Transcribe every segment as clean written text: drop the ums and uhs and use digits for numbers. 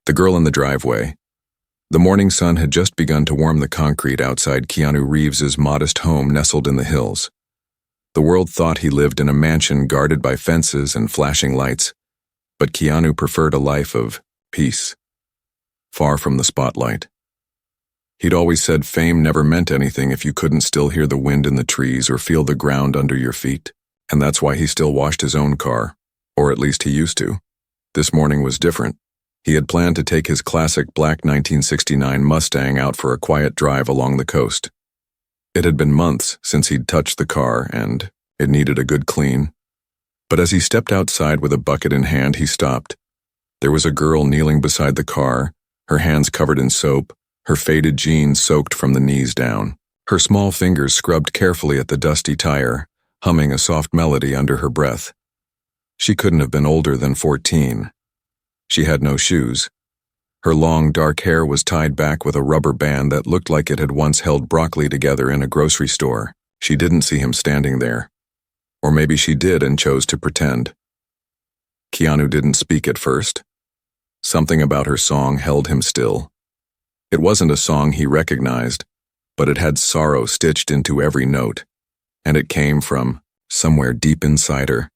The girl in the driveway. The morning sun had just begun to warm the concrete outside Keanu Reeves's modest home nestled in the hills. The world thought he lived in a mansion guarded by fences and flashing lights, but Keanu preferred a life of peace, far from the spotlight. He'd always said fame never meant anything if you couldn't still hear the wind in the trees or feel the ground under your feet, and that's why he still washed his own car, or at least he used to. This morning was different. He had planned to take his classic black 1969 Mustang out for a quiet drive along the coast. It had been months since he'd touched the car, and it needed a good clean. But as he stepped outside with a bucket in hand, he stopped. There was a girl kneeling beside the car, her hands covered in soap, her faded jeans soaked from the knees down. Her small fingers scrubbed carefully at the dusty tire, humming a soft melody under her breath. She couldn't have been older than 14. She had no shoes. Her long, dark hair was tied back with a rubber band that looked like it had once held broccoli together in a grocery store. She didn't see him standing there. Or maybe she did and chose to pretend. Keanu didn't speak at first. Something about her song held him still. It wasn't a song he recognized, but it had sorrow stitched into every note, and it came from somewhere deep inside her.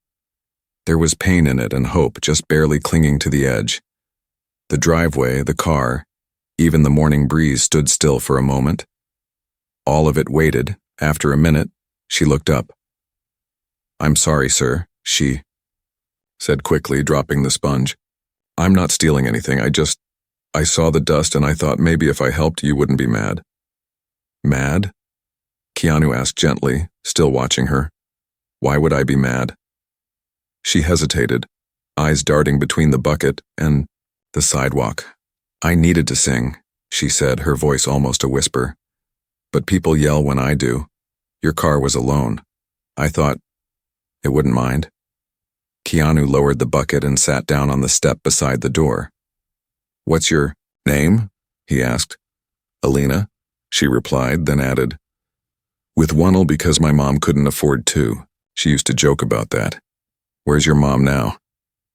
There was pain in it and hope just barely clinging to the edge. The driveway, the car, even the morning breeze stood still for a moment. All of it waited. After a minute, she looked up. "I'm sorry, sir," she said quickly, dropping the sponge. "I'm not stealing anything. I saw the dust and I thought maybe if I helped you wouldn't be mad." "Mad?" Keanu asked gently, still watching her. "Why would I be mad?" She hesitated, eyes darting between the bucket and the sidewalk. "I needed to sing," she said, her voice almost a whisper. "But people yell when I do. Your car was alone. I thought it wouldn't mind." Keanu lowered the bucket and sat down on the step beside the door. "What's your name?" he asked. "Alina," she replied, then added, "With one because my mom couldn't afford two. She used to joke about that. Where's your mom now?"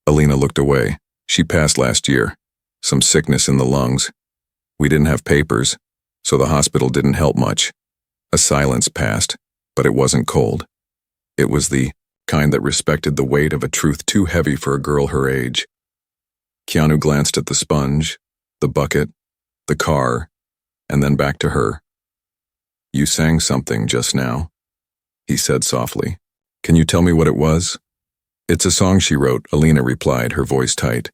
Alina looked away. "She passed last year. Some sickness in the lungs. We didn't have papers, so the hospital didn't help much." A silence passed, but it wasn't cold. It was the kind that respected the weight of a truth too heavy for a girl her age. Keanu glanced at the sponge, the bucket, the car, and then back to her. "You sang something just now," he said softly. "Can you tell me what it was?" "It's a song she wrote," Alina replied, her voice tight.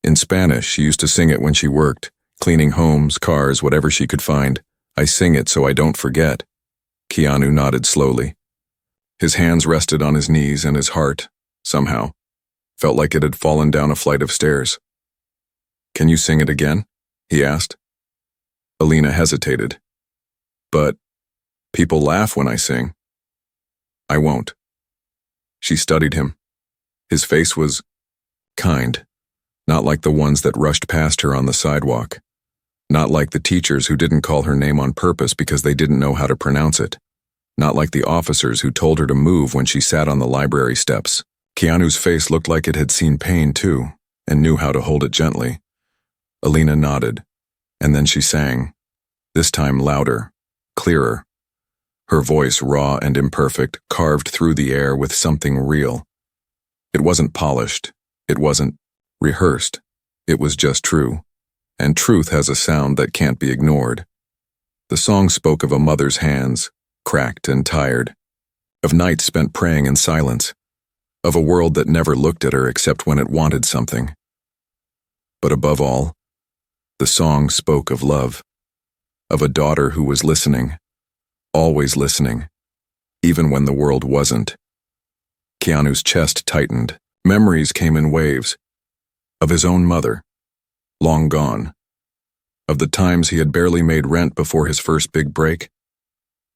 "In Spanish, she used to sing it when she worked, cleaning homes, cars, whatever she could find. I sing it so I don't forget." Keanu nodded slowly. His hands rested on his knees and his heart, somehow, felt like it had fallen down a flight of stairs. "Can you sing it again?" he asked. Alina hesitated. "But people laugh when I sing." "I won't." She studied him. His face was kind, not like the ones that rushed past her on the sidewalk, not like the teachers who didn't call her name on purpose because they didn't know how to pronounce it, not like the officers who told her to move when she sat on the library steps. Keanu's face looked like it had seen pain too, and knew how to hold it gently. Alina nodded, and then she sang, this time louder, clearer. Her voice, raw and imperfect, carved through the air with something real. It wasn't polished, it wasn't rehearsed, it was just true, and truth has a sound that can't be ignored. The song spoke of a mother's hands, cracked and tired, of nights spent praying in silence, of a world that never looked at her except when it wanted something. But above all, the song spoke of love, of a daughter who was listening, always listening, even when the world wasn't. Keanu's chest tightened. Memories came in waves. Of his own mother, long gone. Of the times he had barely made rent before his first big break.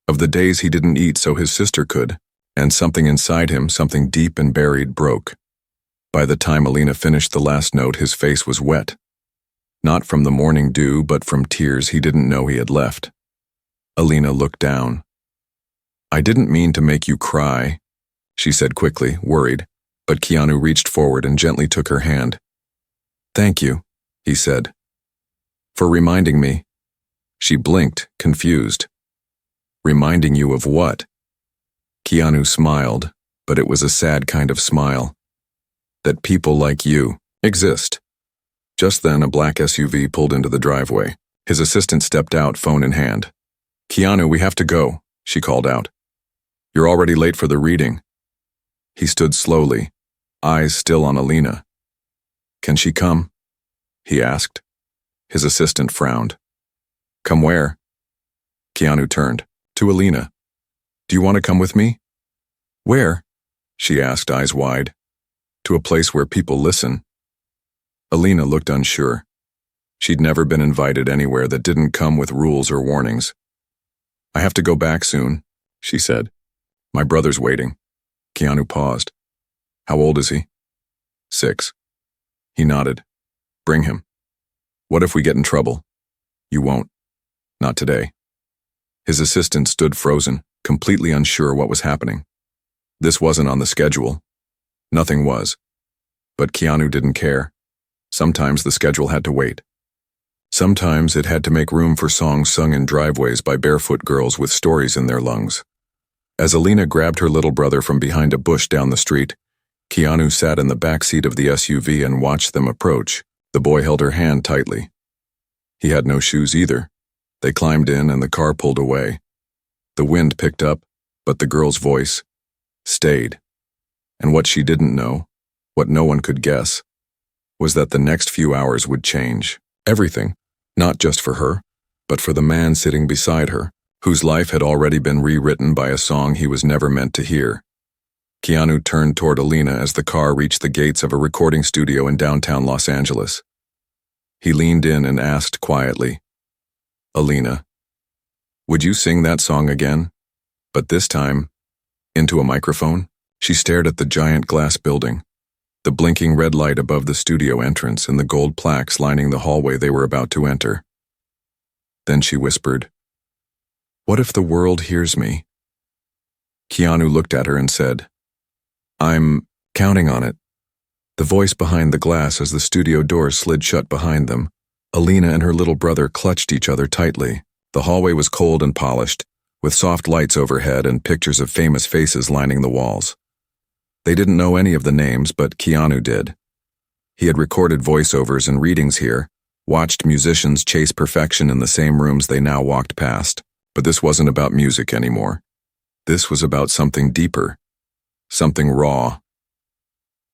Of the days he didn't eat so his sister could, and something inside him, something deep and buried, broke. By the time Alina finished the last note, his face was wet. Not from the morning dew, but from tears he didn't know he had left. Alina looked down. "I didn't mean to make you cry," she said quickly, worried, but Keanu reached forward and gently took her hand. "Thank you," he said, For reminding me. She blinked, confused. Reminding you of what? Keanu smiled, but it was a sad kind of smile. That people like you exist. Just then, a black SUV pulled into the driveway. His assistant stepped out, phone in hand. Keanu, we have to go, she called out. You're already late for the reading. He stood slowly, eyes still on Alina. Can she come? He asked. His assistant frowned. Come where? Keanu turned. To Alina. Do you want to come with me? Where? She asked, eyes wide. To a place where people listen. Alina looked unsure. She'd never been invited anywhere that didn't come with rules or warnings. I have to go back soon, she said. My brother's waiting. Keanu paused. How old is he? 6. He nodded. Bring him. What if we get in trouble? You won't. Not today. His assistant stood frozen, completely unsure what was happening. This wasn't on the schedule. Nothing was. But Keanu didn't care. Sometimes the schedule had to wait. Sometimes it had to make room for songs sung in driveways by barefoot girls with stories in their lungs. As Alina grabbed her little brother from behind a bush down the street, Keanu sat in the back seat of the SUV and watched them approach. The boy held her hand tightly. He had no shoes either. They climbed in and the car pulled away. The wind picked up, but the girl's voice stayed. And what she didn't know, what no one could guess, was that the next few hours would change everything, not just for her, but for the man sitting beside her, whose life had already been rewritten by a song he was never meant to hear. Keanu turned toward Alina as the car reached the gates of a recording studio in downtown Los Angeles. He leaned in and asked quietly, Alina, would you sing that song again? But this time, into a microphone? She stared at the giant glass building, the blinking red light above the studio entrance and the gold plaques lining the hallway they were about to enter. Then she whispered, What if the world hears me? Keanu looked at her and said, I'm counting on it. The voice behind the glass as the studio doors slid shut behind them. Alina and her little brother clutched each other tightly. The hallway was cold and polished, with soft lights overhead and pictures of famous faces lining the walls. They didn't know any of the names, but Keanu did. He had recorded voiceovers and readings here, watched musicians chase perfection in the same rooms they now walked past. But this wasn't about music anymore. This was about something deeper. Something raw.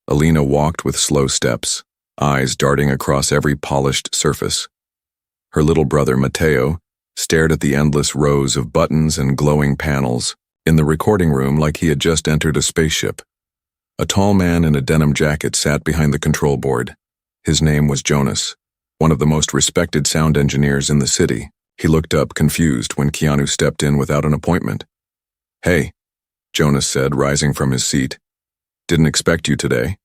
Alina walked with slow steps, eyes darting across every polished surface. Her little brother, Mateo, stared at the endless rows of buttons and glowing panels in the recording room like he had just entered a spaceship. A tall man in a denim jacket sat behind the control board. His name was Jonas, one of the most respected sound engineers in the city. He looked up, confused, when Keanu stepped in without an appointment. Hey, Jonas said, rising from his seat. Didn't expect you today.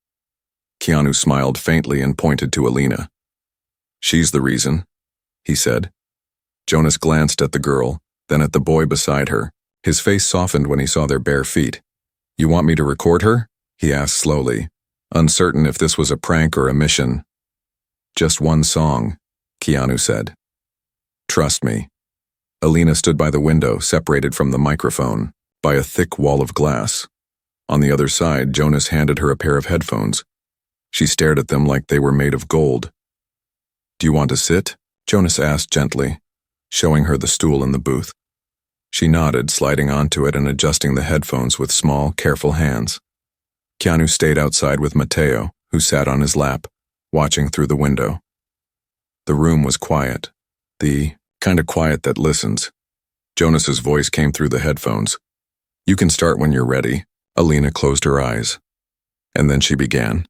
Keanu smiled faintly and pointed to Alina. She's the reason, he said. Jonas glanced at the girl, then at the boy beside her. His face softened when he saw their bare feet. You want me to record her? He asked slowly, uncertain if this was a prank or a mission. Just one song, Keanu said. Trust me. Alina stood by the window, separated from the microphone by a thick wall of glass. On the other side, Jonas handed her a pair of headphones. She stared at them like they were made of gold. Do you want to sit? Jonas asked gently, showing her the stool in the booth. She nodded, sliding onto it and adjusting the headphones with small, careful hands. Keanu stayed outside with Mateo, who sat on his lap, watching through the window. The room was quiet, the kind of quiet that listens. Jonas's voice came through the headphones. You can start when you're ready. Alina closed her eyes. And then she began.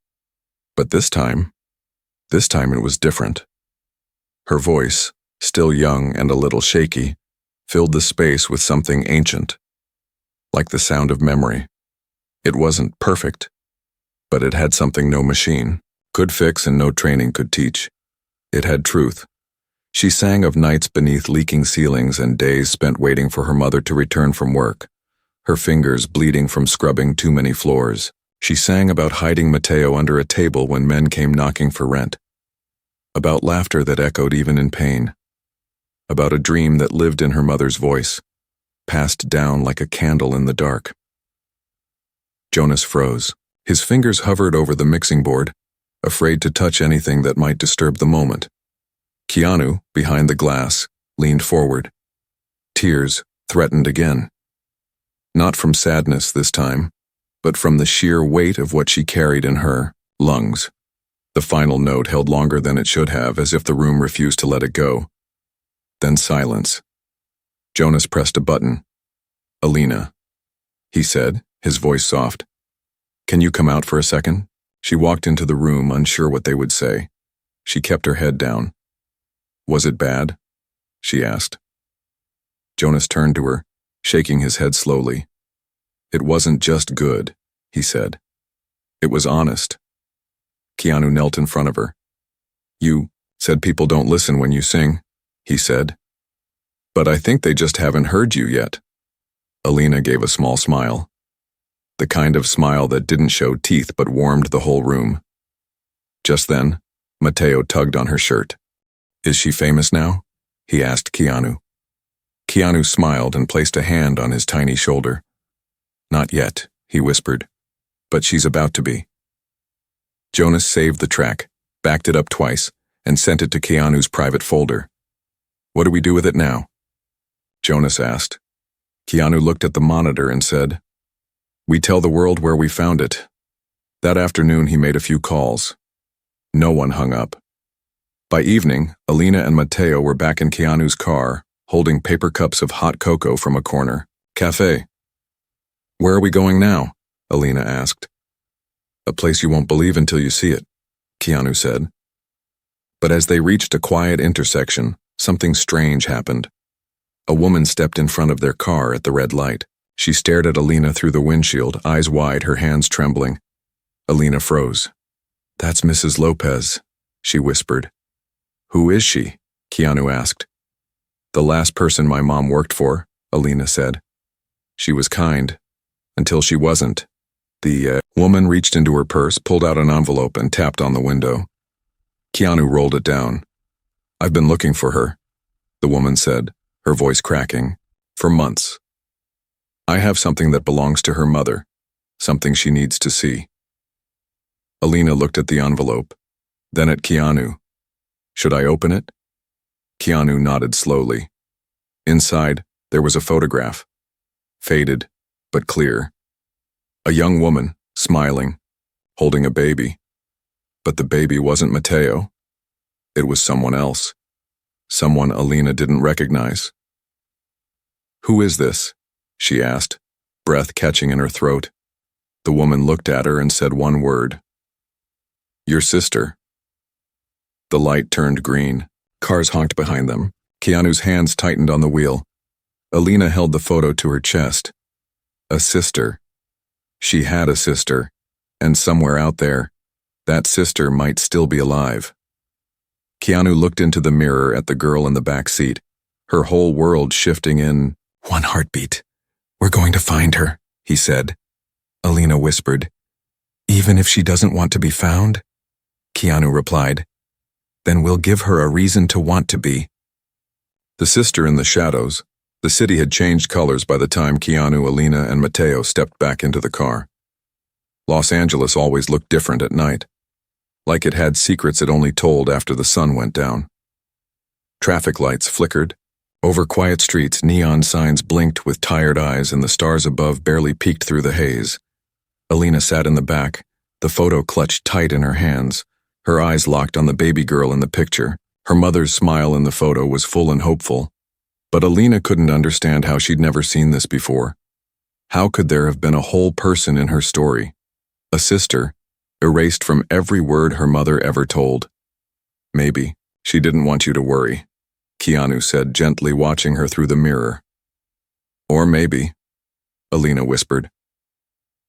But this time it was different. Her voice, still young and a little shaky, filled the space with something ancient, like the sound of memory. It wasn't perfect, but it had something no machine could fix and no training could teach. It had truth. She sang of nights beneath leaking ceilings and days spent waiting for her mother to return from work, her fingers bleeding from scrubbing too many floors. She sang about hiding Mateo under a table when men came knocking for rent. about laughter that echoed even in pain, about a dream that lived in her mother's voice, passed down like a candle in the dark. Jonas froze. His fingers hovered over the mixing board, afraid to touch anything that might disturb the moment. Keanu, behind the glass, leaned forward. Tears threatened again. Not from sadness this time, but from the sheer weight of what she carried in her lungs. The final note held longer than it should have, as if the room refused to let it go. Then silence. Jonas pressed a button. "Alina," he said, his voice soft. "Can you come out for a second?" She walked into the room, unsure what they would say. She kept her head down. "Was it bad?" she asked. Jonas turned to her, shaking his head slowly. "It wasn't just good," he said. "It was honest." Keanu knelt in front of her. "You said people don't listen when you sing," he said. "But I think they just haven't heard you yet." Alina gave a small smile. The kind of smile that didn't show teeth but warmed the whole room. Just then, Matteo tugged on her shirt. "Is she famous now?" he asked Keanu. Keanu smiled and placed a hand on his tiny shoulder. "Not yet," he whispered, "but she's about to be." Jonas saved the track, backed it up twice, and sent it to Keanu's private folder. "What do we do with it now?" Jonas asked. Keanu looked at the monitor and said, "We tell the world where we found it." That afternoon he made a few calls. No one hung up. By evening, Alina and Matteo were back in Keanu's car, holding paper cups of hot cocoa from a corner cafe. "Where are we going now?" Alina asked. "A place you won't believe until you see it," Keanu said. But as they reached a quiet intersection, something strange happened. A woman stepped in front of their car at the red light. She stared at Alina through the windshield, eyes wide, her hands trembling. Alina froze. "That's Mrs. Lopez," she whispered. "Who is she?" Keanu asked. "The last person my mom worked for," Alina said. "She was kind, until she wasn't." The woman reached into her purse, pulled out an envelope, and tapped on the window. Keanu rolled it down. "I've been looking for her," the woman said, her voice cracking, "for months. I have something that belongs to her mother, something she needs to see." Alina looked at the envelope, then at Keanu. "Should I open it?" Keanu nodded slowly. Inside, there was a photograph. Faded, but clear. A young woman, smiling, holding a baby. But the baby wasn't Matteo. It was someone else. Someone Alina didn't recognize. "Who is this?" she asked, breath catching in her throat. The woman looked at her and said one word. "Your sister." The light turned green. Cars honked behind them. Keanu's hands tightened on the wheel. Alina held the photo to her chest. A sister. She had a sister, and somewhere out there, that sister might still be alive. Keanu looked into the mirror at the girl in the back seat, her whole world shifting in one heartbeat. "We're going to find her," he said. Alina whispered. "Even if she doesn't want to be found?" Keanu replied. "Then we'll give her a reason to want to be." The sister in the shadows. The city had changed colors by the time Keanu, Alina, and Matteo stepped back into the car. Los Angeles always looked different at night, like it had secrets it only told after the sun went down. Traffic lights flickered. Over quiet streets, neon signs blinked with tired eyes, and the stars above barely peeked through the haze. Alina sat in the back, the photo clutched tight in her hands, her eyes locked on the baby girl in the picture. Her mother's smile in the photo was full and hopeful. But Alina couldn't understand how she'd never seen this before. How could there have been a whole person in her story? A sister, erased from every word her mother ever told. "Maybe she didn't want you to worry," Keanu said, gently watching her through the mirror. "Or maybe," Alina whispered,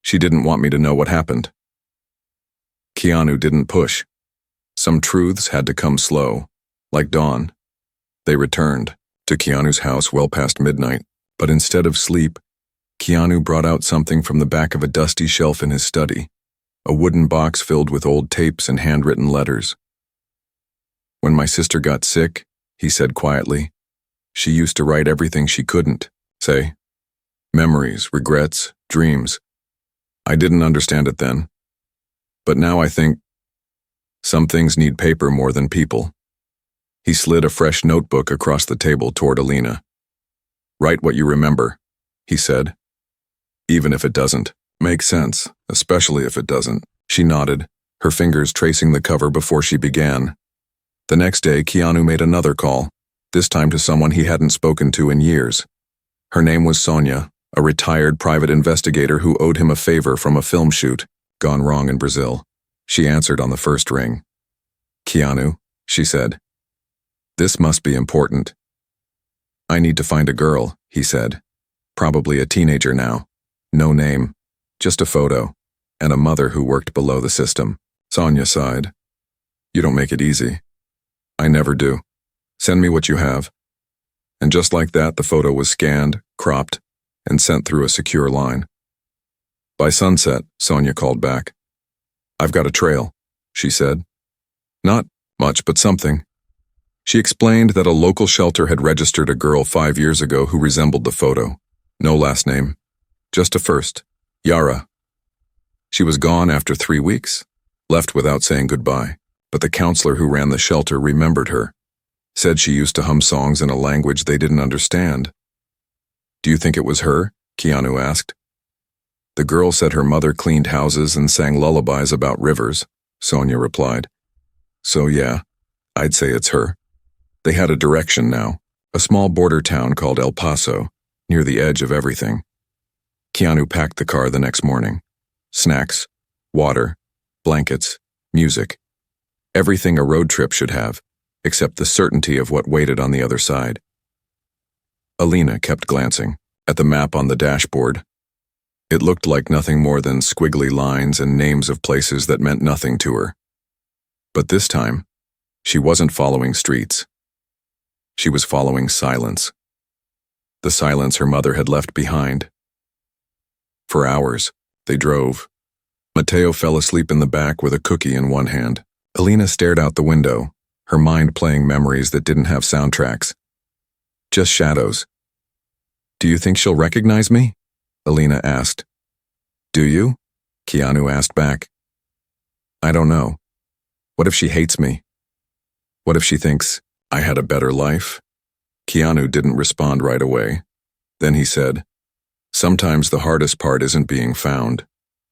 "she didn't want me to know what happened." Keanu didn't push. Some truths had to come slow, like dawn. They returned to Keanu's house well past midnight, but instead of sleep, Keanu brought out something from the back of a dusty shelf in his study, a wooden box filled with old tapes and handwritten letters. When my sister got sick, he said quietly, she used to write everything she couldn't say. Memories, regrets, dreams. I didn't understand it then. But now I think some things need paper more than people. He slid a fresh notebook across the table toward Alina. Write what you remember, he said. Even if it doesn't make sense, especially if it doesn't. She nodded, her fingers tracing the cover before she began. The next day, Keanu made another call, this time to someone he hadn't spoken to in years. Her name was Sonia, a retired private investigator who owed him a favor from a film shoot, gone wrong in Brazil. She answered on the first ring. Keanu, she said. This must be important. I need to find a girl, he said. Probably a teenager now. No name, just a photo, and a mother who worked below the system. Sonia sighed. You don't make it easy. I never do. Send me what you have. And just like that, the photo was scanned, cropped, and sent through a secure line. By sunset, Sonia called back. I've got a trail, she said. Not much, but something. She explained that a local shelter had registered a girl 5 years ago who resembled the photo. No last name, just a first, Yara. She was gone after 3 weeks, left without saying goodbye, but the counselor who ran the shelter remembered her, said she used to hum songs in a language they didn't understand. Do you think it was her? Keanu asked. The girl said her mother cleaned houses and sang lullabies about rivers, Sonia replied. So yeah, I'd say it's her. They had a direction now, a small border town called El Paso, near the edge of everything. Keanu packed the car the next morning. Snacks, water, blankets, music. Everything a road trip should have, except the certainty of what waited on the other side. Alina kept glancing at the map on the dashboard. It looked like nothing more than squiggly lines and names of places that meant nothing to her. But this time, she wasn't following streets. She was following silence. The silence her mother had left behind. For hours, they drove. Mateo fell asleep in the back with a cookie in one hand. Alina stared out the window, her mind playing memories that didn't have soundtracks. Just shadows. Do you think she'll recognize me? Alina asked. Do you? Keanu asked back. I don't know. What if she hates me? What if she thinks I had a better life? Keanu didn't respond right away. Then he said, sometimes the hardest part isn't being found.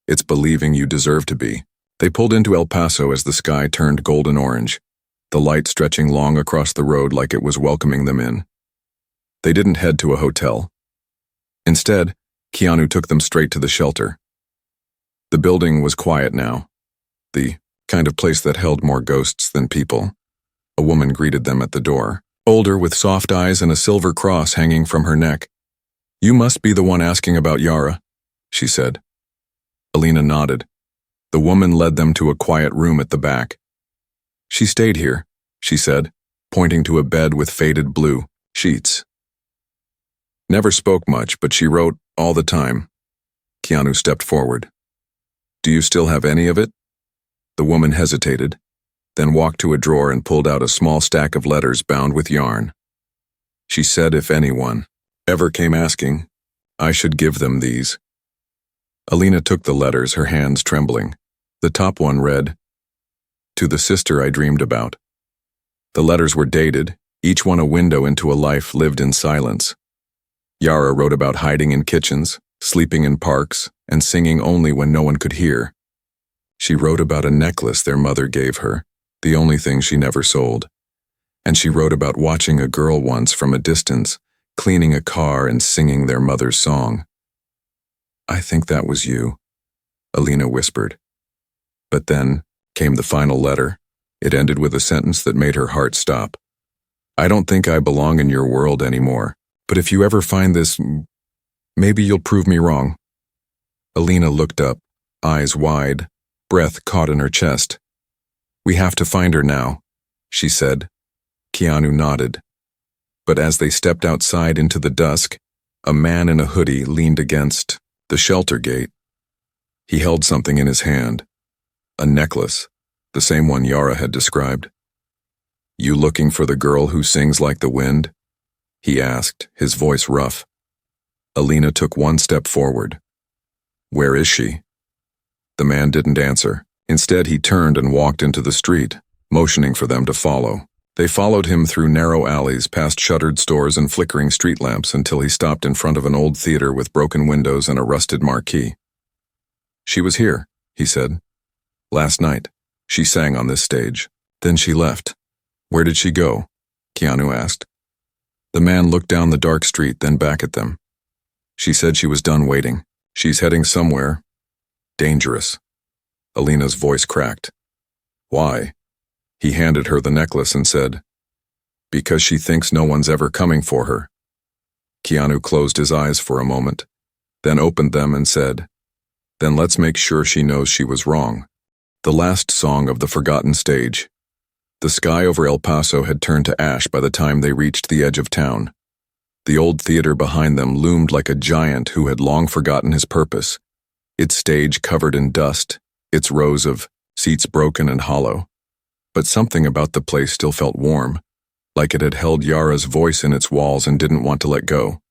It's believing you deserve to be. They pulled into El Paso as the sky turned golden orange, the light stretching long across the road like it was welcoming them in. They didn't head to a hotel. Instead, Keanu took them straight to the shelter. The building was quiet now, the kind of place that held more ghosts than people. A woman greeted them at the door, older with soft eyes and a silver cross hanging from her neck. You must be the one asking about Yara, she said. Alina nodded. The woman led them to a quiet room at the back. She stayed here, she said, pointing to a bed with faded blue sheets. Never spoke much, but she wrote all the time. Keanu stepped forward. Do you still have any of it? The woman hesitated, then walked to a drawer and pulled out a small stack of letters bound with yarn. She said if anyone ever came asking, I should give them these. Alina took the letters, her hands trembling. The top one read, To the sister I dreamed about. The letters were dated, each one a window into a life lived in silence. Yara wrote about hiding in kitchens, sleeping in parks, and singing only when no one could hear. She wrote about a necklace their mother gave her, the only thing she never sold. And she wrote about watching a girl once from a distance, cleaning a car and singing their mother's song. I think that was you, Alina whispered. But then came the final letter. It ended with a sentence that made her heart stop. I don't think I belong in your world anymore, but if you ever find this, maybe you'll prove me wrong. Alina looked up, eyes wide, breath caught in her chest. We have to find her now, she said. Keanu nodded. But as they stepped outside into the dusk, a man in a hoodie leaned against the shelter gate. He held something in his hand, a necklace, the same one Yara had described. You looking for the girl who sings like the wind? He asked, his voice rough. Alina took one step forward. Where is she? The man didn't answer. Instead, he turned and walked into the street, motioning for them to follow. They followed him through narrow alleys, past shuttered stores and flickering street lamps until he stopped in front of an old theater with broken windows and a rusted marquee. She was here, he said. Last night, she sang on this stage. Then she left. Where did she go? Keanu asked. The man looked down the dark street, then back at them. She said she was done waiting. She's heading somewhere dangerous. Alina's voice cracked. Why? He handed her the necklace and said, because she thinks no one's ever coming for her. Keanu closed his eyes for a moment, then opened them and said, then let's make sure she knows she was wrong. The last song of the forgotten stage. The sky over El Paso had turned to ash by the time they reached the edge of town. The old theater behind them loomed like a giant who had long forgotten his purpose, its stage covered in dust, its rows of seats broken and hollow. But something about the place still felt warm, like it had held Yara's voice in its walls and didn't want to let go.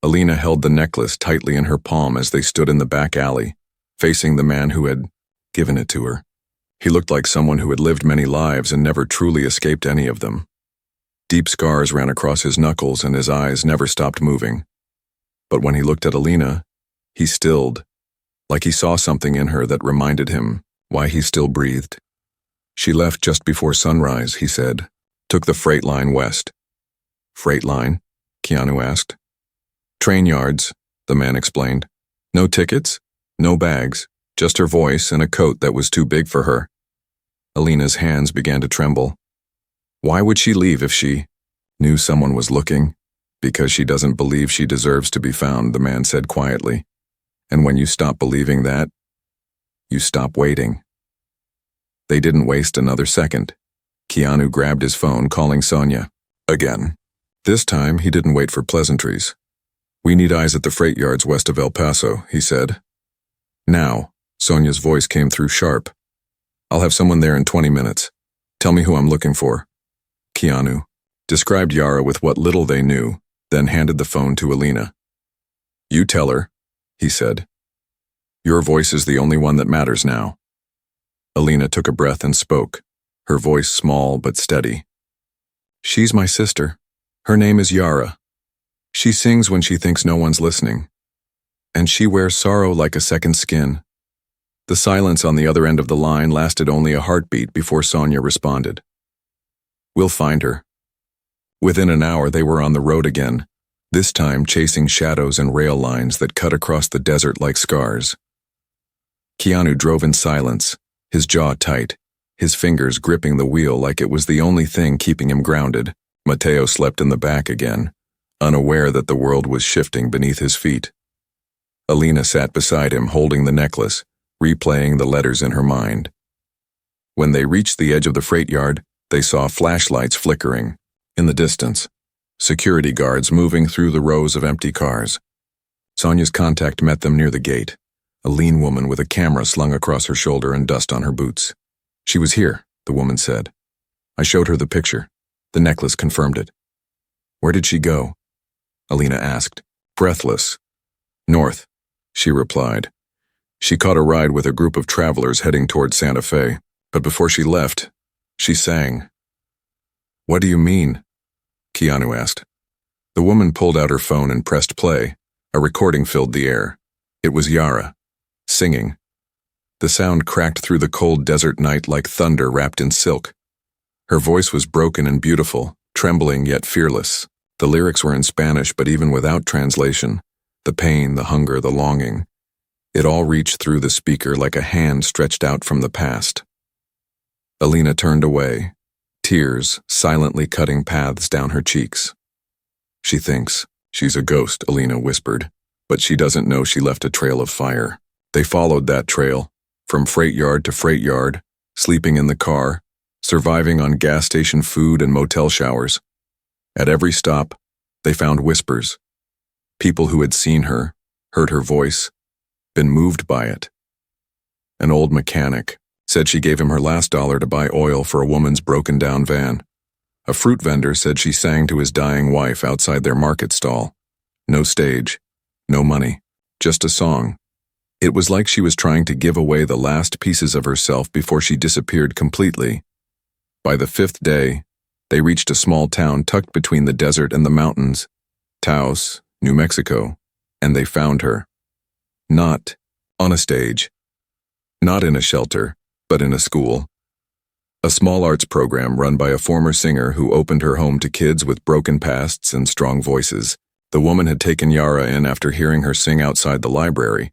Alina held the necklace tightly in her palm as they stood in the back alley, facing the man who had given it to her. He looked like someone who had lived many lives and never truly escaped any of them. Deep scars ran across his knuckles and his eyes never stopped moving. But when he looked at Alina, he stilled, like he saw something in her that reminded him why he still breathed. She left just before sunrise, he said, took the freight line west. Freight line? Keanu asked. Train yards, the man explained. No tickets, no bags, just her voice and a coat that was too big for her. Alina's hands began to tremble. Why would she leave if she knew someone was looking? Because she doesn't believe she deserves to be found, the man said quietly. And when you stop believing that, you stop waiting. They didn't waste another second. Keanu grabbed his phone, calling Sonia. Again. This time, he didn't wait for pleasantries. We need eyes at the freight yards west of El Paso, he said. Now, Sonia's voice came through sharp. I'll have someone there in 20 minutes. Tell me who I'm looking for. Keanu described Yara with what little they knew, then handed the phone to Alina. You tell her, he said. Your voice is the only one that matters now. Alina took a breath and spoke, her voice small but steady. She's my sister. Her name is Yara. She sings when she thinks no one's listening. And she wears sorrow like a second skin. The silence on the other end of the line lasted only a heartbeat before Sonia responded. We'll find her. Within an hour they were on the road again, this time chasing shadows and rail lines that cut across the desert like scars. Keanu drove in silence, his jaw tight, his fingers gripping the wheel like it was the only thing keeping him grounded. Mateo slept in the back again, unaware that the world was shifting beneath his feet. Alina sat beside him holding the necklace, replaying the letters in her mind. When they reached the edge of the freight yard, they saw flashlights flickering. In the distance, security guards moving through the rows of empty cars. Sonia's contact met them near the gate, a lean woman with a camera slung across her shoulder and dust on her boots. She was here, the woman said. I showed her the picture. The necklace confirmed it. Where did she go? Alina asked, breathless. North, she replied. She caught a ride with a group of travelers heading toward Santa Fe, but before she left, she sang. What do you mean? Keanu asked. The woman pulled out her phone and pressed play. A recording filled the air. It was Yara, singing. The sound cracked through the cold desert night like thunder wrapped in silk. Her voice was broken and beautiful, trembling yet fearless. The lyrics were in Spanish, but even without translation, the pain, the hunger, the longing, it all reached through the speaker like a hand stretched out from the past. Alina turned away, tears silently cutting paths down her cheeks. She thinks she's a ghost, Alina whispered, but she doesn't know she left a trail of fire. They followed that trail, from freight yard to freight yard, sleeping in the car, surviving on gas station food and motel showers. At every stop, they found whispers. People who had seen her, heard her voice, been moved by it. An old mechanic, said she gave him her last dollar to buy oil for a woman's broken-down van. A fruit vendor said she sang to his dying wife outside their market stall. No stage, no money, just a song. It was like she was trying to give away the last pieces of herself before she disappeared completely. By the 5th day, they reached a small town tucked between the desert and the mountains, Taos, New Mexico, and they found her. Not on a stage, not in a shelter, but in a school. A small arts program run by a former singer who opened her home to kids with broken pasts and strong voices. The woman had taken Yara in after hearing her sing outside the library.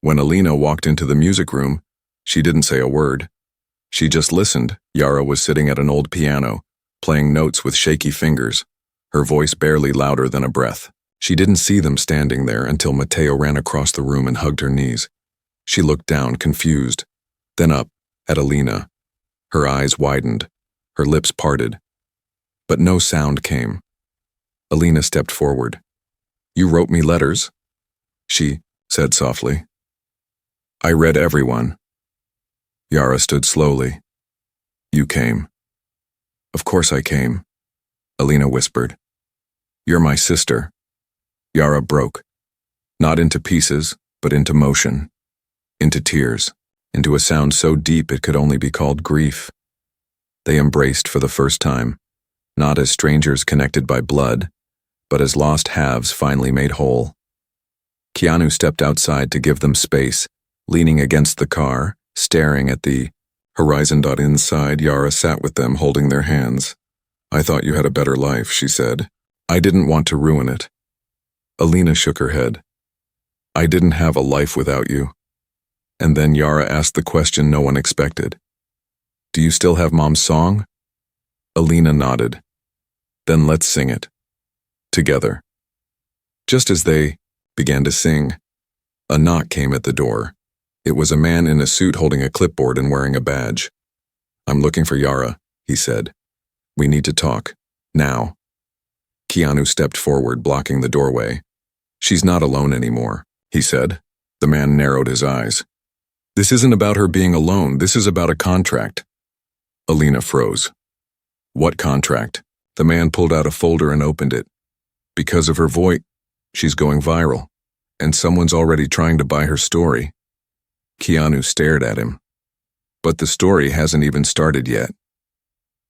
When Alina walked into the music room, she didn't say a word. She just listened. Yara was sitting at an old piano, playing notes with shaky fingers, her voice barely louder than a breath. She didn't see them standing there until Mateo ran across the room and hugged her knees. She looked down, confused, then up, at Alina. Her eyes widened, her lips parted, but no sound came. Alina stepped forward. "You wrote me letters?" she said softly. "I read everyone." Yara stood slowly. "You came." "Of course I came," Alina whispered. "You're my sister." Yara broke, not into pieces, but into motion, into tears, into a sound so deep it could only be called grief. They embraced for the first time, not as strangers connected by blood, but as lost halves finally made whole. Keanu stepped outside to give them space, leaning against the car, staring at the horizon. Inside, Yara sat with them, holding their hands. "I thought you had a better life," she said. "I didn't want to ruin it." Alina shook her head. "I didn't have a life without you." And then Yara asked the question no one expected. "Do you still have Mom's song?" Alina nodded. "Then let's sing it. Together." Just as they began to sing, a knock came at the door. It was a man in a suit holding a clipboard and wearing a badge. "I'm looking for Yara," he said. "We need to talk. Now." Keanu stepped forward, blocking the doorway. "She's not alone anymore," he said. The man narrowed his eyes. "This isn't about her being alone. This is about a contract." Alina froze. "What contract?" The man pulled out a folder and opened it. "Because of her voice, she's going viral, and someone's already trying to buy her story." Keanu stared at him. "But the story hasn't even started yet."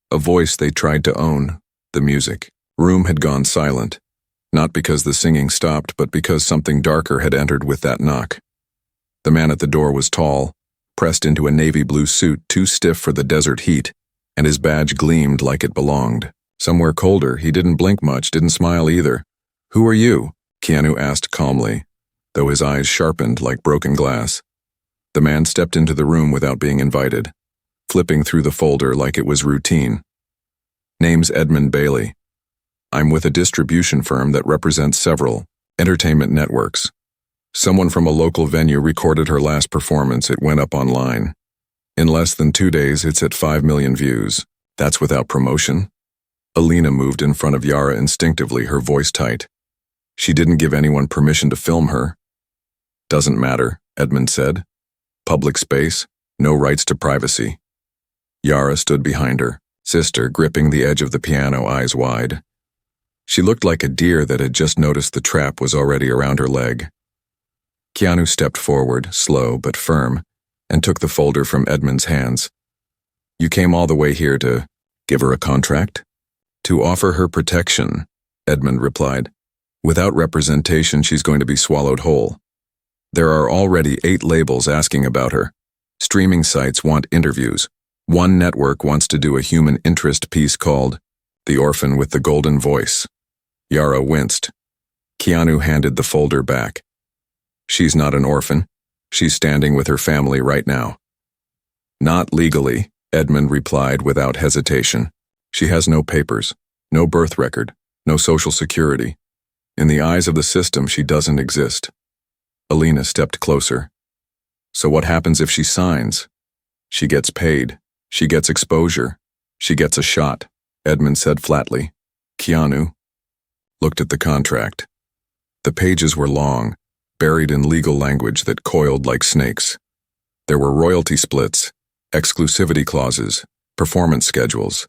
A voice they tried to own, the music. Room had gone silent, not because the singing stopped, but because something darker had entered with that knock. The man at the door was tall, pressed into a navy blue suit too stiff for the desert heat, and his badge gleamed like it belonged. Somewhere colder, he didn't blink much, didn't smile either. "Who are you?" Keanu asked calmly, though his eyes sharpened like broken glass. The man stepped into the room without being invited, flipping through the folder like it was routine. "Name's Edmund Bailey. I'm with a distribution firm that represents several entertainment networks. Someone from a local venue recorded her last performance. It went up online. In less than 2 days, it's at 5 million views. That's without promotion." Alina moved in front of Yara instinctively, her voice tight. "She didn't give anyone permission to film her." "Doesn't matter," Edmund said. "Public space, no rights to privacy." Yara stood behind her, sister gripping the edge of the piano, eyes wide. She looked like a deer that had just noticed the trap was already around her leg. Keanu stepped forward, slow but firm, and took the folder from Edmund's hands. "You came all the way here to give her a contract?" "To offer her protection," Edmund replied. "Without representation, she's going to be swallowed whole. There are already 8 labels asking about her. Streaming sites want interviews. One network wants to do a human interest piece called The Orphan with the Golden Voice." Yara winced. Keanu handed the folder back. "She's not an orphan. She's standing with her family right now." "Not legally," Edmund replied without hesitation. "She has no papers, no birth record, no social security. In the eyes of the system, she doesn't exist." Alina stepped closer. "So what happens if she signs?" "She gets paid. She gets exposure. She gets a shot," Edmund said flatly. Keanu looked at the contract. The pages were long, buried in legal language that coiled like snakes. There were royalty splits, exclusivity clauses, performance schedules.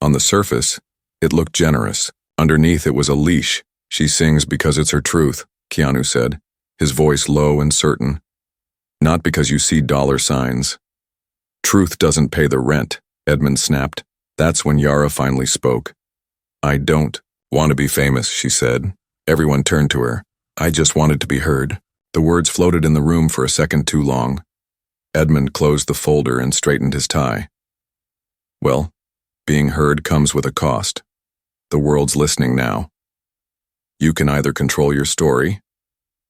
On the surface, it looked generous. Underneath it was a leash. She sings because it's her truth, Keanu said, his voice low and certain. Not because you see dollar signs. Truth doesn't pay the rent, Edmund snapped. That's when Yara finally spoke. I don't want to be famous, she said. Everyone turned to her. I just wanted to be heard. The words floated in the room for a second too long. Edmund closed the folder and straightened his tie. Well, being heard comes with a cost. The world's listening now. You can either control your story,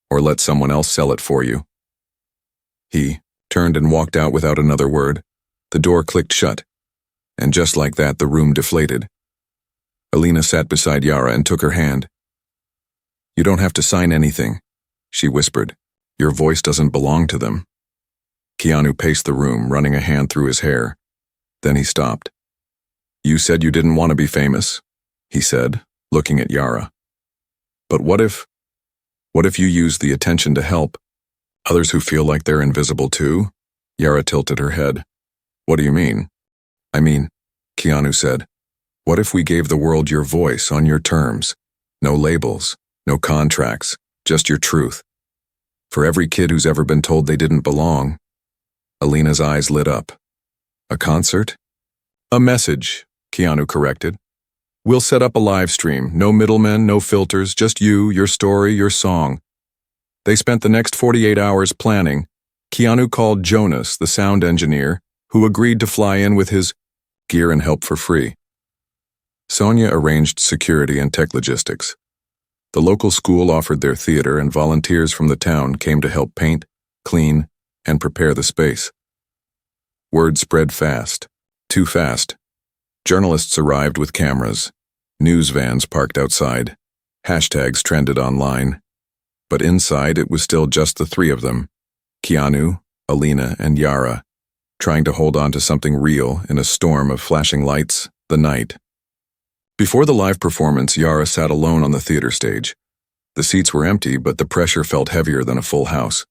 or let someone else sell it for you. He turned and walked out without another word. The door clicked shut, and just like that, the room deflated. Alina sat beside Yara and took her hand. You don't have to sign anything, she whispered. Your voice doesn't belong to them. Keanu paced the room, running a hand through his hair. Then he stopped. You said you didn't want to be famous, he said, looking at Yara. But what if you use the attention to help others who feel like they're invisible too? Yara tilted her head. What do you mean? I mean, Keanu said, what if we gave the world your voice on your terms? No labels, no contracts, just your truth. For every kid who's ever been told they didn't belong. Alina's eyes lit up. A concert? A message, Keanu corrected. We'll set up a live stream, no middlemen, no filters, just you, your story, your song. They spent the next 48 hours planning. Keanu called Jonas, the sound engineer, who agreed to fly in with his gear and help for free. Sonia arranged security and tech logistics. The local school offered their theater, and volunteers from the town came to help paint, clean, and prepare the space. Word spread fast. Too fast. Journalists arrived with cameras. News vans parked outside. Hashtags trended online. But inside it was still just the three of them, Keanu, Alina, and Yara, trying to hold on to something real in a storm of flashing lights, the night. Before the live performance, Yara sat alone on the theater stage. The seats were empty, but the pressure felt heavier than a full house.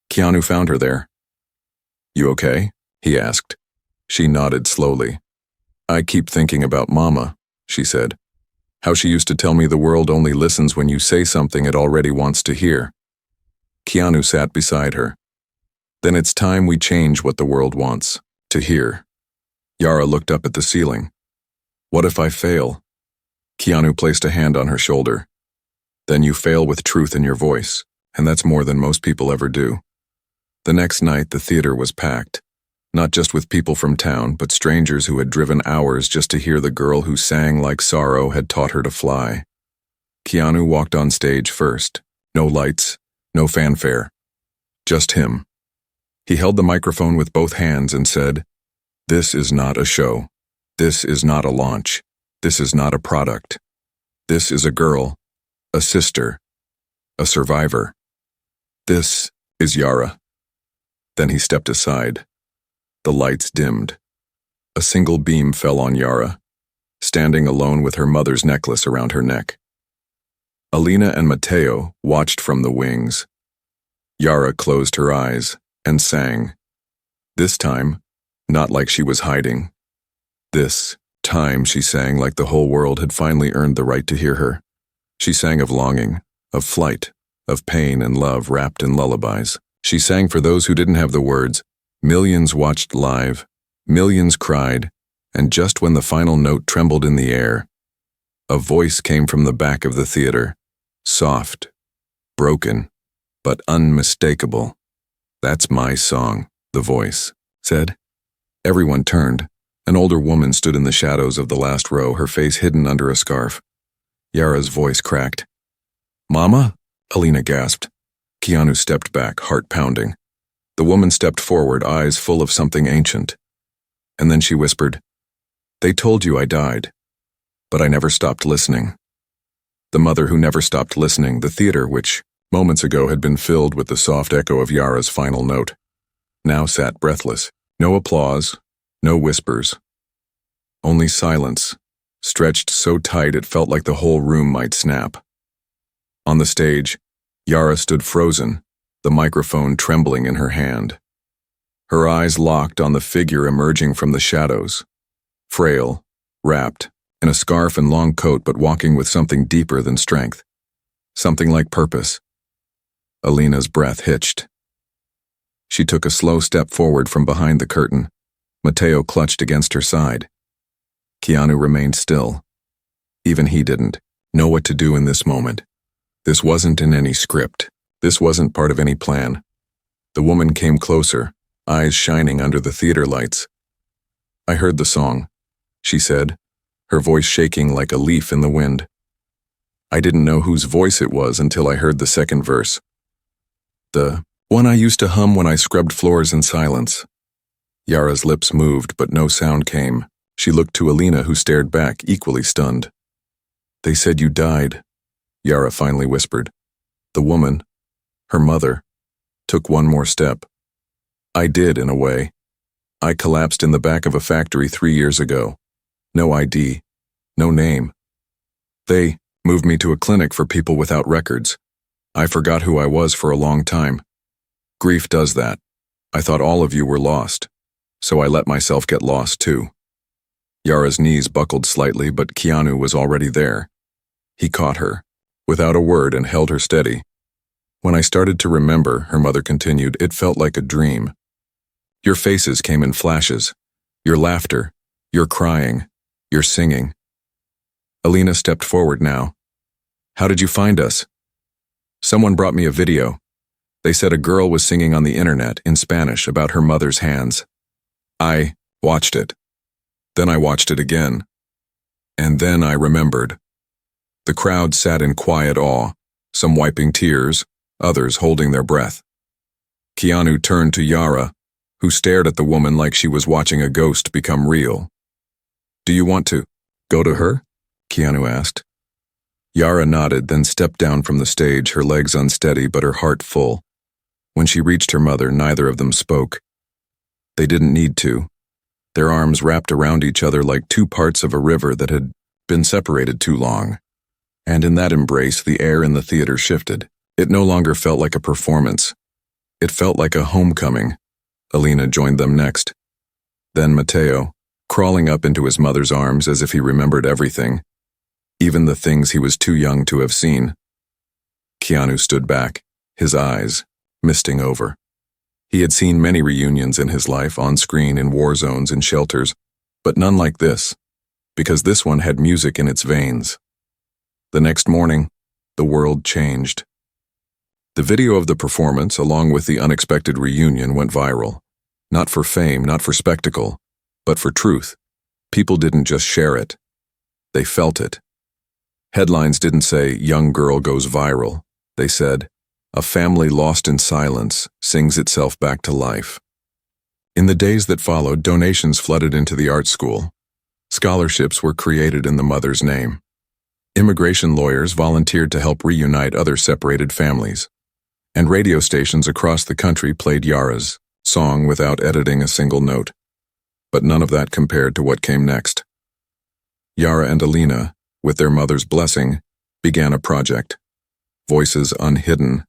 Keanu found her there. You okay? He asked. She nodded slowly. I keep thinking about Mama, she said. How she used to tell me the world only listens when you say something it already wants to hear. Keanu sat beside her. Then it's time we change what the world wants to hear. Yara looked up at the ceiling. What if I fail? Keanu placed a hand on her shoulder. Then you fail with truth in your voice, and that's more than most people ever do. The next night, the theater was packed. Not just with people from town, but strangers who had driven hours just to hear the girl who sang like sorrow had taught her to fly. Keanu walked on stage first. No lights, no fanfare. Just him. He held the microphone with both hands and said, This is not a show. This is not a launch. This is not a product. This is a girl, a sister, a survivor. This is Yara. Then he stepped aside. The lights dimmed. A single beam fell on Yara, standing alone with her mother's necklace around her neck. Alina and Mateo watched from the wings. Yara closed her eyes and sang. This time, not like she was hiding. This time she sang like the whole world had finally earned the right to hear her. She sang of longing, of flight, of pain and love wrapped in lullabies. She sang for those who didn't have the words. Millions watched live, millions cried, and just when the final note trembled in the air, a voice came from the back of the theater, soft, broken, but unmistakable. That's my song, the voice said. Everyone turned. An older woman stood in the shadows of the last row, her face hidden under a scarf. Yara's voice cracked. Mama? Alina gasped. Keanu stepped back, heart pounding. The woman stepped forward, eyes full of something ancient. And then she whispered, They told you I died, but I never stopped listening. The mother who never stopped listening, the theater which, moments ago, had been filled with the soft echo of Yara's final note, now sat breathless. No applause, no whispers. Only silence, stretched so tight it felt like the whole room might snap. On the stage, Yara stood frozen, the microphone trembling in her hand. Her eyes locked on the figure emerging from the shadows. Frail, wrapped, in a scarf and long coat, but walking with something deeper than strength. Something like purpose. Alina's breath hitched. She took a slow step forward from behind the curtain. Mateo clutched against her side. Keanu remained still. Even he didn't know what to do in this moment. This wasn't in any script. This wasn't part of any plan. The woman came closer, eyes shining under the theater lights. "I heard the song," she said, her voice shaking like a leaf in the wind. "I didn't know whose voice it was until I heard the second verse. The one I used to hum when I scrubbed floors in silence." Yara's lips moved, but no sound came. She looked to Alina, who stared back, equally stunned. "They said you died," Yara finally whispered. The woman, her mother, took one more step. "I did, in a way. I collapsed in the back of a factory 3 years ago. No ID, no name. They moved me to a clinic for people without records. I forgot who I was for a long time. Grief does that. I thought all of you were lost, so I let myself get lost too." Yara's knees buckled slightly, but Keanu was already there. He caught her, without a word, and held her steady. "When I started to remember," her mother continued, "it felt like a dream. Your faces came in flashes. Your laughter, your crying, your singing." Alina stepped forward now. "How did you find us?" "Someone brought me a video. They said a girl was singing on the internet in Spanish about her mother's hands. I watched it. Then I watched it again. And then I remembered." The crowd sat in quiet awe, some wiping tears, others holding their breath. Keanu turned to Yara, who stared at the woman like she was watching a ghost become real. "Do you want to go to her?" Keanu asked. Yara nodded, then stepped down from the stage, her legs unsteady but her heart full. When she reached her mother, neither of them spoke. They didn't need to. Their arms wrapped around each other like two parts of a river that had been separated too long. And in that embrace, the air in the theater shifted. It no longer felt like a performance. It felt like a homecoming. Alina joined them next. Then Mateo, crawling up into his mother's arms as if he remembered everything, even the things he was too young to have seen. Keanu stood back, his eyes misting over. He had seen many reunions in his life, on screen, in war zones, in shelters, but none like this, because this one had music in its veins. The next morning, the world changed. The video of the performance, along with the unexpected reunion, went viral. Not for fame, not for spectacle, but for truth. People didn't just share it. They felt it. Headlines didn't say, "Young girl goes viral." They said, "A family lost in silence sings itself back to life." In the days that followed, donations flooded into the art school. Scholarships were created in the mother's name. Immigration lawyers volunteered to help reunite other separated families. And radio stations across the country played Yara's song without editing a single note. But none of that compared to what came next. Yara and Alina, with their mother's blessing, began a project. Voices Unhidden.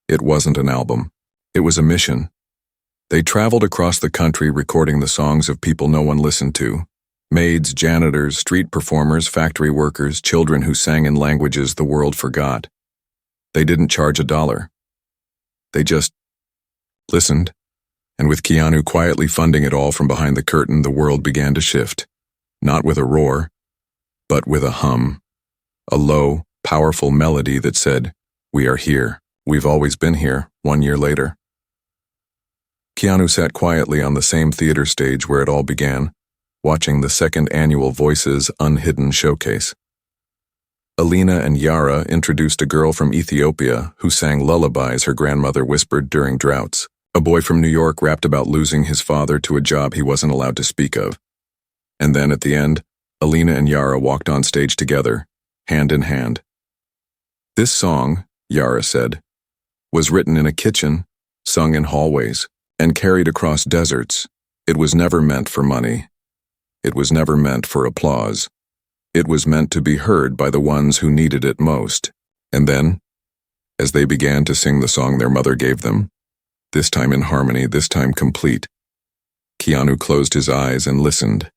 It wasn't an album. It was a mission. They traveled across the country recording the songs of people no one listened to. Maids, janitors, street performers, factory workers, children who sang in languages the world forgot. They didn't charge $1. They just listened, and with Keanu quietly funding it all from behind the curtain, the world began to shift. Not with a roar, but with a hum. A low, powerful melody that said, "We are here. We've always been here," 1 year later. Keanu sat quietly on the same theater stage where it all began, watching the second annual Voices Unhidden showcase. Alina and Yara introduced a girl from Ethiopia who sang lullabies her grandmother whispered during droughts. A boy from New York rapped about losing his father to a job he wasn't allowed to speak of. And then at the end, Alina and Yara walked on stage together, hand in hand. "This song," Yara said, "was written in a kitchen, sung in hallways, and carried across deserts. It was never meant for money. It was never meant for applause. It was meant to be heard by the ones who needed it most." And then, as they began to sing the song their mother gave them, this time in harmony, this time complete, Keanu closed his eyes and listened.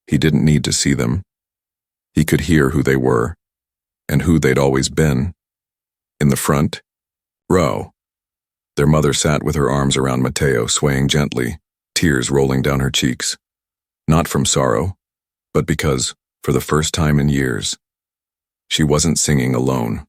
He didn't need to see them. He could hear who they were, and who they'd always been. In the front row, their mother sat with her arms around Mateo, swaying gently, tears rolling down her cheeks. Not from sorrow, but because, for the first time in years, she wasn't singing alone.